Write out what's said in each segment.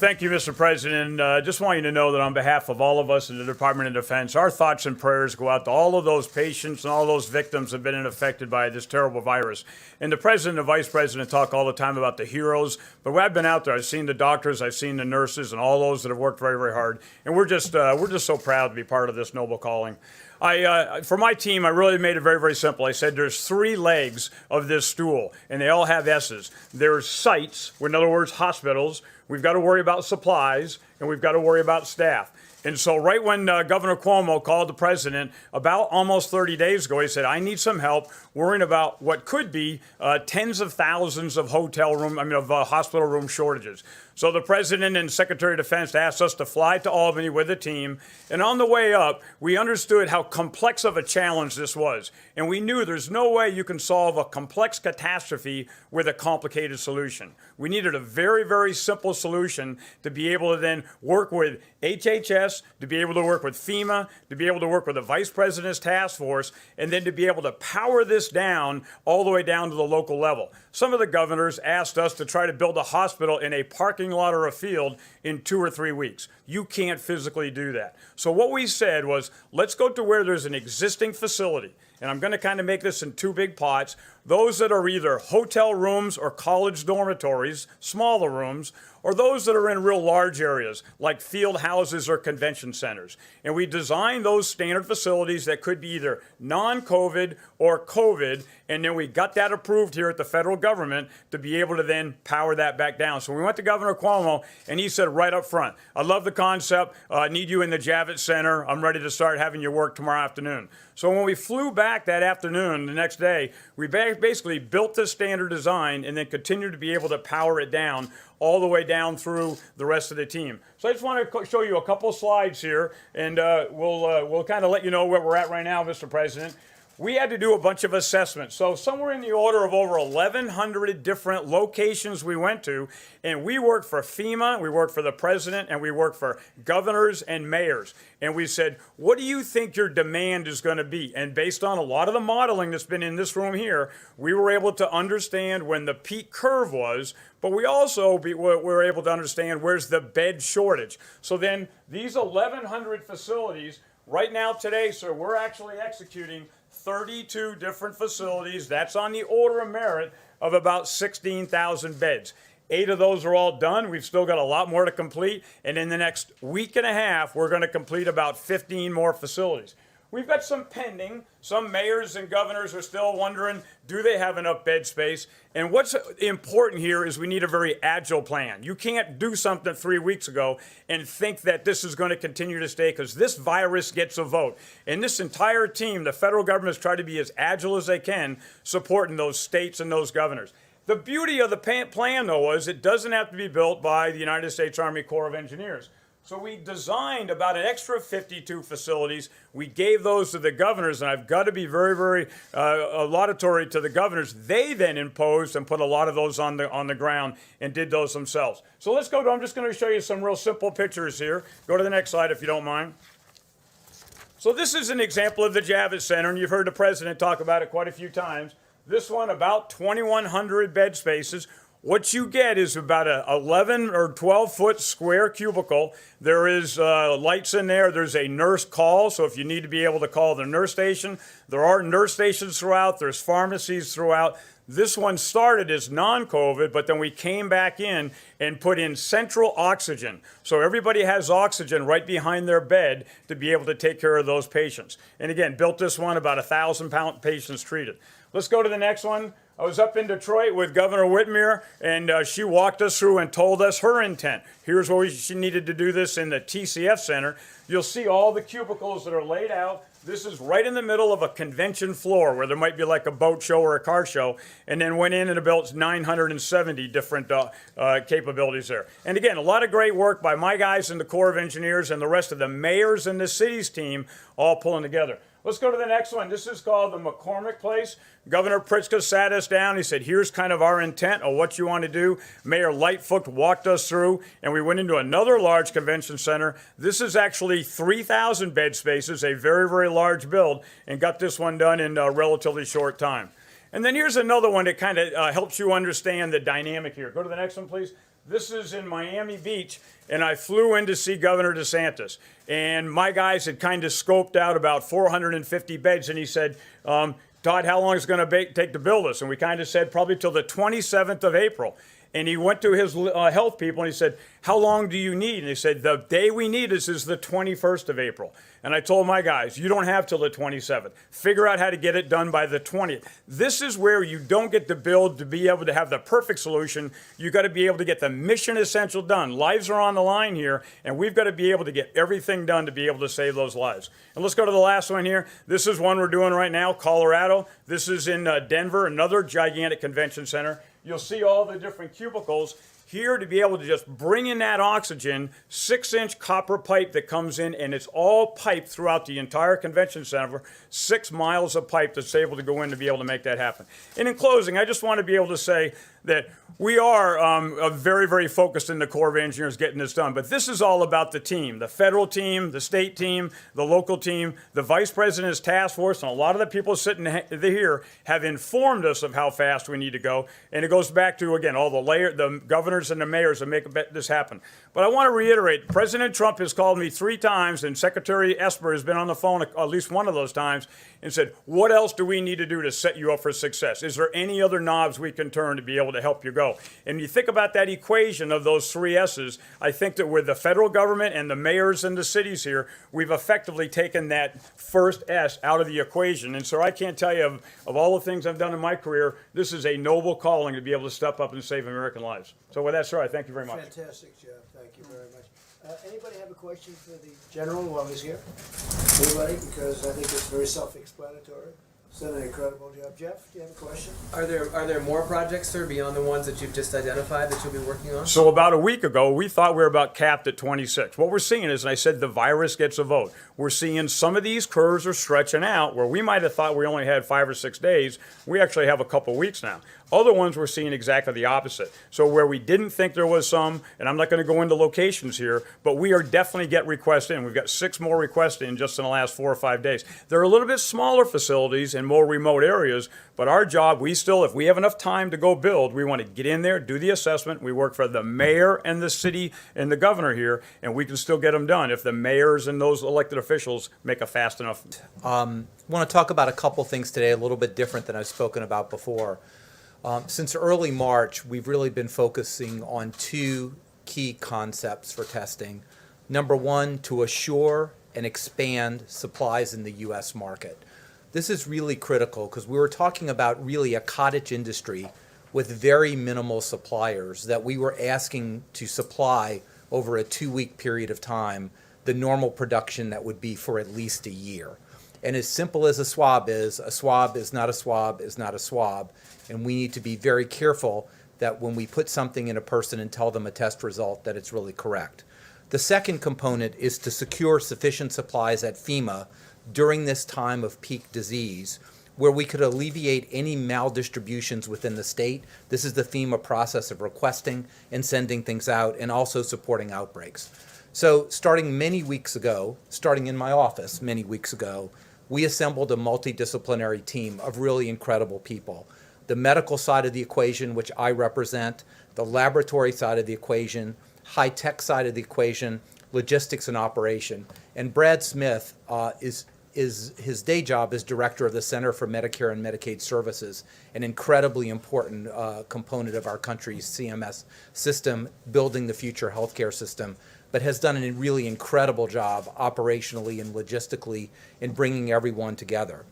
thank you, Mr. President. Just want you to know that on behalf of all of us in the Department of Defense, our thoughts and prayers go out to all of those patients and all those victims that have been affected by this terrible virus. And the President and the Vice President talk all the time about the heroes, but I've been out there. I've seen the doctors, I've seen the nurses, and all those that have worked very, very hard. And we're just so proud to be part of this noble calling. For my team, I really made it very, very simple. I said there's 3 legs of this stool, and they all have S's. There's sites, in other words, hospitals. We've got to worry about supplies, and we've got to worry about staff. And so right when Governor Cuomo called the president about almost 30 days ago, he said, I need some help worrying about what could be tens of thousands of hospital room shortages. So the president and Secretary of Defense asked us to fly to Albany with a team. And on the way up, we understood how complex of a challenge this was. And we knew there's no way you can solve a complex catastrophe with a complicated solution. We needed a very, very simple solution to be able to then work with HHS, to be able to work with FEMA, to be able to work with the Vice President's task force, and then to be able to power this down all the way down to the local level. Some of the governors asked us to try to build a hospital in a parking lot or a field in 2 or 3 weeks. You can't physically do that. So what we said was, let's go to where there's an existing facility. And I'm going to kind of make this in 2 big pots. Those that are either hotel rooms or college dormitories, smaller rooms, or those that are in real large areas like field houses or convention centers. And we designed those standard facilities that could be either non-COVID or COVID, and then we got that approved here at the federal government to be able to then power that back down. So we went to Governor Cuomo, and he said right up front, I love the concept, need you in the JAVITS Center, I'm ready to start having you work tomorrow afternoon. So when we flew back that afternoon, the next day, we basically built this standard design and then continued to be able to power it down all the way down through the rest of the team. So I just want to show you a couple slides here, and we'll kind of let you know where we're at right now, Mr. President. We had to do a bunch of assessments. So somewhere in the order of over 1,100 different locations we went to, and we worked for FEMA, we worked for the president, and we worked for governors and mayors. And we said, what do you think your demand is going to be? And based on a lot of the modeling that's been in this room here, we were able to understand when the peak curve was, but we also were able to understand where's the bed shortage. So then these 1,100 facilities, right now today, sir, we're actually executing 32 different facilities. That's on the order of merit of about 16,000 beds. 8 of those are all done. We've still got a lot more to complete. And in the next week and a half, we're going to complete about 15 more facilities. We've got some pending. Some mayors and governors are still wondering, do they have enough bed space? And what's important here is we need a very agile plan. You can't do something 3 weeks ago and think that this is going to continue to stay, because this virus gets a vote. And this entire team, the federal government, has tried to be as agile as they can, supporting those states and those governors. The beauty of the plan, though, is it doesn't have to be built by the United States Army Corps of Engineers. So we designed about an extra 52 facilities. We gave those to the governors, and I've got to be very, very laudatory to the governors. They then imposed and put a lot of those on the ground and did those themselves. So let's go to, I'm just going to show you some real simple pictures here. Go to the next slide if you don't mind. So this is an example of the JAVITS Center, and you've heard the president talk about it quite a few times. This one, about 2,100 bed spaces. What you get is about a 11 or 12-foot square cubicle. There is lights in there. There's a nurse call, so if you need to be able to call the nurse station. There are nurse stations throughout. There's pharmacies throughout. This one started as non-COVID, but then we came back in and put in central oxygen. So everybody has oxygen right behind their bed to be able to take care of those patients. And again, built this one, about 1,000 patients treated. Let's go to the next one. I was up in Detroit with Governor Whitmer, and she walked us through and told us her intent. Here's where she needed to do this in the TCF Center. You'll see all the cubicles that are laid out. This is right in the middle of a convention floor where there might be like a boat show or a car show, and then went in and built 970 different capabilities there. And again, a lot of great work by my guys in the Corps of Engineers and the rest of the mayors and the city's team all pulling together. Let's go to the next one. This is called the McCormick Place. Governor Pritzker sat us down. He said, here's kind of our intent of what you want to do. Mayor Lightfoot walked us through, and we went into another large convention center. This is actually 3,000 bed spaces, a very, very large build, and got this one done in a relatively short time. And then here's another one that kind of helps you understand the dynamic here. Go to the next one, please. This is in Miami Beach, and I flew in to see Governor DeSantis. And my guys had kind of scoped out about 450 beds, and he said, Todd, how long is it going to take to build this? And we kind of said probably till the 27th of April. And he went to his health people and he said, how long do you need? And they said, the day we need this is the 21st of April. And I told my guys, you don't have till the 27th. Figure out how to get it done by the 20th. This is where you don't get to build to be able to have the perfect solution. You got to be able to get the mission essential done. Lives are on the line here, and we've got to be able to get everything done to be able to save those lives. And let's go to the last one here. This is one we're doing right now, Colorado. This is in Denver, another gigantic convention center. You'll see all the different cubicles here to be able to just bring in that oxygen, 6-inch copper pipe that comes in, and it's all piped throughout the entire convention center, 6 miles of pipe that's able to go in to be able to make that happen. And in closing, I just want to be able to say that we are very, very focused in the Corps of Engineers getting this done. But this is all about the team, the federal team, the state team, the local team, the vice president's task force, and a lot of the people sitting here have informed us of how fast we need to go. And it goes back to, again, all the governors and the mayors that make this happen. But I want to reiterate, President Trump has called me 3 times, and Secretary Esper has been on the phone at least one of those times and said, what else do we need to do to set you up for success? Is there any other knobs we can turn to be able to help you go? And you think about that equation of those 3 S's, I think that with the federal government and the mayors and the cities here, we've effectively taken that first S out of the equation. And so I can't tell you of all the things I've done in my career, this is a noble calling to be able to step up and save American lives. So with that, sir, I thank you very much. Fantastic, Jeff. Thank you very much. Anybody have a question for the General while he's here? Anybody? Because I think it's very self-explanatory. He's done an incredible job. Jeff, do you have a question? Are there more projects, sir, beyond the ones that you've just identified that you'll be working on? So about a week ago, we thought we were about capped at 26. What we're seeing is, and I said the virus gets a vote. We're seeing some of these curves are stretching out where we might have thought we only had 5 or 6 days. We actually have a couple weeks now. Other ones we're seeing exactly the opposite. So where we didn't think there was some, and I'm not going to go into locations here, but we are definitely getting requests in. We've got 6 more requests in just in the last 4 or 5 days. They're a little bit smaller facilities in more remote areas, but our job, we still, if we have enough time to go build, we want to get in there, do the assessment. We work for the mayor and the city and the governor here, and we can still get them done if the mayors and those elected officials make a fast enough. I want to talk about a couple things today, a little bit different than I've spoken about before. Since early March, we've really been focusing on 2 key concepts for testing. Number 1, to assure and expand supplies in the U.S. market. This is really critical because we were talking about really a cottage industry with very minimal suppliers that we were asking to supply over a 2-week period of time the normal production that would be for at least a year. And as simple as a swab is not a swab is not a swab. And we need to be very careful that when we put something in a person and tell them a test result that it's really correct. The second component is to secure sufficient supplies at FEMA during this time of peak disease where we could alleviate any maldistributions within the state. This is the FEMA process of requesting and sending things out and also supporting outbreaks. So starting in my office many weeks ago, we assembled a multidisciplinary team of really incredible people. The medical side of the equation, which I represent, the laboratory side of the equation, high-tech side of the equation, logistics and operation. And Brad Smith is his day job as director of the Center for Medicare and Medicaid Services, an incredibly important component of our country's CMS system, building the future healthcare system, but has done a really incredible job operationally and logistically in bringing everyone together.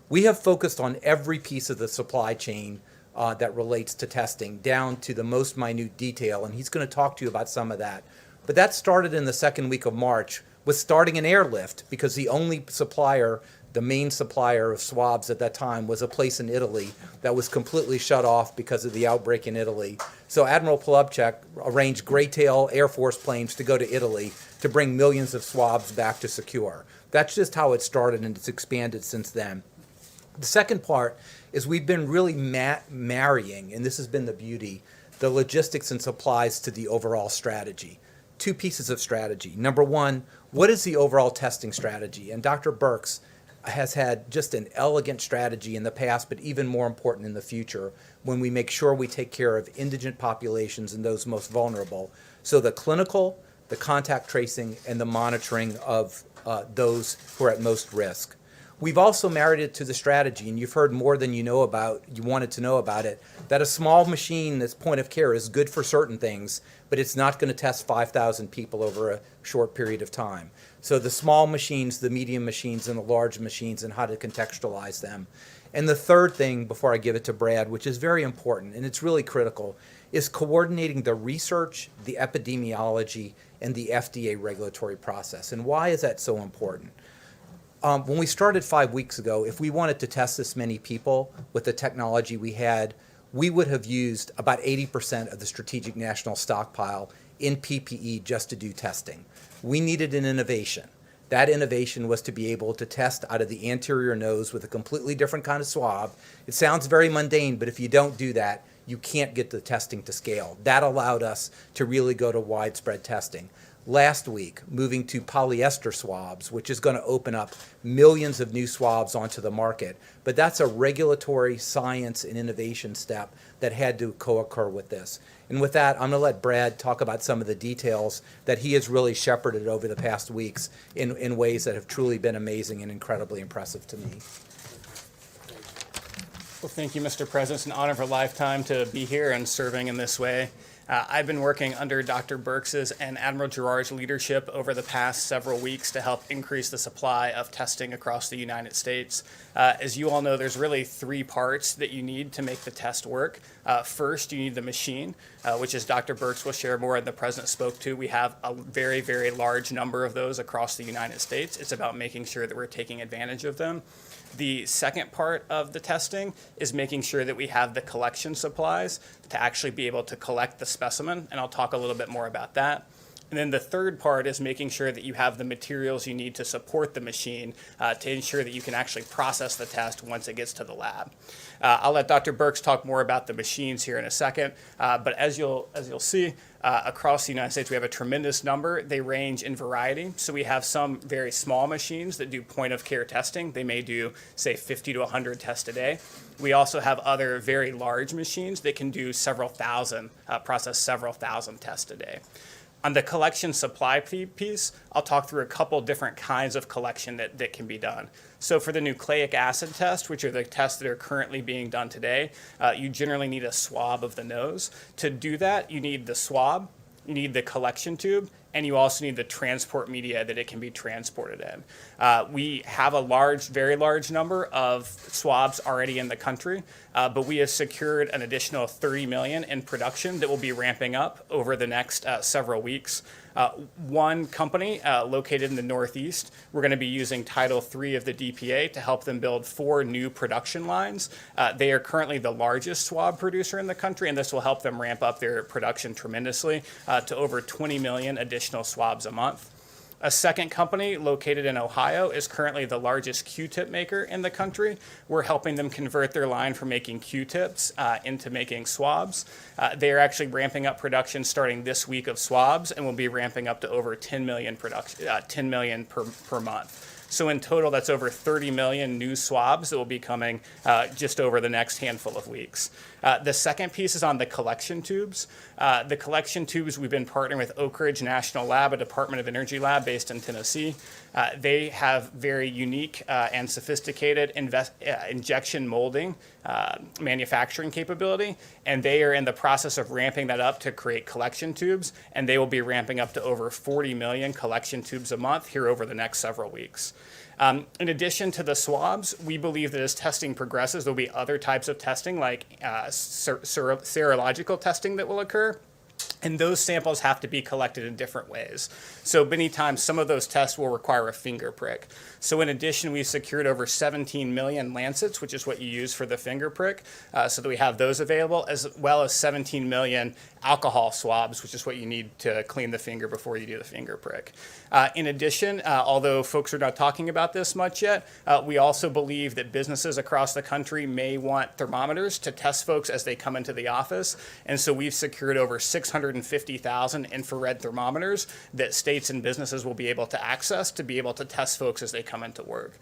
We have focused on every piece of the supply chain that relates to testing, down to the most minute detail, and he's going to talk to you about some of that. But that started in the second week of March with starting an airlift because the only supplier, the main supplier of swabs at that time, was a place in Italy that was completely shut off because of the outbreak in Italy. So Admiral Polubchek arranged Greytail Air Force planes to go to Italy to bring millions of swabs back to Secure. That's just how it started, and it's expanded since then. The second part is we've been really marrying, and this has been the beauty, the logistics and supplies to the overall strategy. 2 pieces of strategy. Number 1, what is the overall testing strategy? And Dr. Birx has had just an elegant strategy in the past, but even more important in the future, when we make sure we take care of indigent populations and those most vulnerable. So the clinical, the contact tracing, and the monitoring of those who are at most risk. We've also married it to the strategy, and you've heard more than you wanted to know about it, that a small machine that's point of care is good for certain things, but it's not going to test 5,000 people over a short period of time. So the small machines, the medium machines, and the large machines, and how to contextualize them. And the third thing, before I give it to Brad, which is very important, and it's really critical, is coordinating the research, the epidemiology, and the FDA regulatory process. And why is that so important? When we started 5 weeks ago, if we wanted to test this many people with the technology we had, we would have used about 80% of the strategic national stockpile in PPE just to do testing. We needed an innovation. That innovation was to be able to test out of the anterior nose with a completely different kind of swab. It sounds very mundane, but if you don't do that, you can't get the testing to scale. That allowed us to really go to widespread testing. Last week, moving to polyester swabs, which is going to open up millions of new swabs onto the market. But that's a regulatory science and innovation step that had to co-occur with this. And with that, I'm going to let Brad talk about some of the details that he has really shepherded over the past weeks in ways that have truly been amazing and incredibly impressive to me. Well, thank you, Mr. President. It's an honor of a lifetime to be here and serving in this way. I've been working under Dr. Birx's and Admiral Giroir's leadership over the past several weeks to help increase the supply of testing across the United States. As you all know, there's really three parts that you need to make the test work. First, you need the machine, which, as Dr. Birx will share more and the President spoke to, we have a very, very large number of those across the United States. It's about making sure that we're taking advantage of them. The second part of the testing is making sure that we have the collection supplies to actually be able to collect the specimen, and I'll talk a little bit more about that. And then the third part is making sure that you have the materials you need to support the machine to ensure that you can actually process the test once it gets to the lab. I'll let Dr. Birx talk more about the machines here in a second, but as you'll see, across the United States, we have a tremendous number. They range in variety. So we have some very small machines that do point-of-care testing. They may do, say, 50 to 100 tests a day. We also have other very large machines that can do several thousand, process several thousand tests a day. On the collection supply piece, I'll talk through a couple different kinds of collection that can be done. So for the nucleic acid test, which are the tests that are currently being done today, you generally need a swab of the nose. To do that, you need the swab, you need the collection tube, and you also need the transport media that it can be transported in. We have a very large number of swabs already in the country, but we have secured an additional 30 million in production that will be ramping up over the next several weeks. One company located in the Northeast, we're going to be using Title III of the DPA to help them build 4 new production lines. They are currently the largest swab producer in the country, and this will help them ramp up their production tremendously to over 20 million additional swabs a month. A second company located in Ohio is currently the largest Q-tip maker in the country. We're helping them convert their line from making Q-tips into making swabs. They are actually ramping up production starting this week of swabs and will be ramping up to over 10 million per month. So in total, that's over 30 million new swabs that will be coming just over the next handful of weeks. The second piece is on the collection tubes. The collection tubes, we've been partnering with Oak Ridge National Lab, a Department of Energy lab based in Tennessee. They have very unique and sophisticated injection molding manufacturing capability, and they are in the process of ramping that up to create collection tubes, and they will be ramping up to over 40 million collection tubes a month here over the next several weeks. In addition to the swabs, we believe that as testing progresses, there'll be other types of testing like serological testing that will occur. And those samples have to be collected in different ways. So many times, some of those tests will require a finger prick. So in addition, we've secured over 17 million lancets, which is what you use for the finger prick, so that we have those available, as well as 17 million alcohol swabs, which is what you need to clean the finger before you do the finger prick. In addition, although folks are not talking about this much yet, we also believe that businesses across the country may want thermometers to test folks as they come into the office. And so we've secured over 650,000 infrared thermometers that states and businesses will be able to access to be able to test folks as they come into work.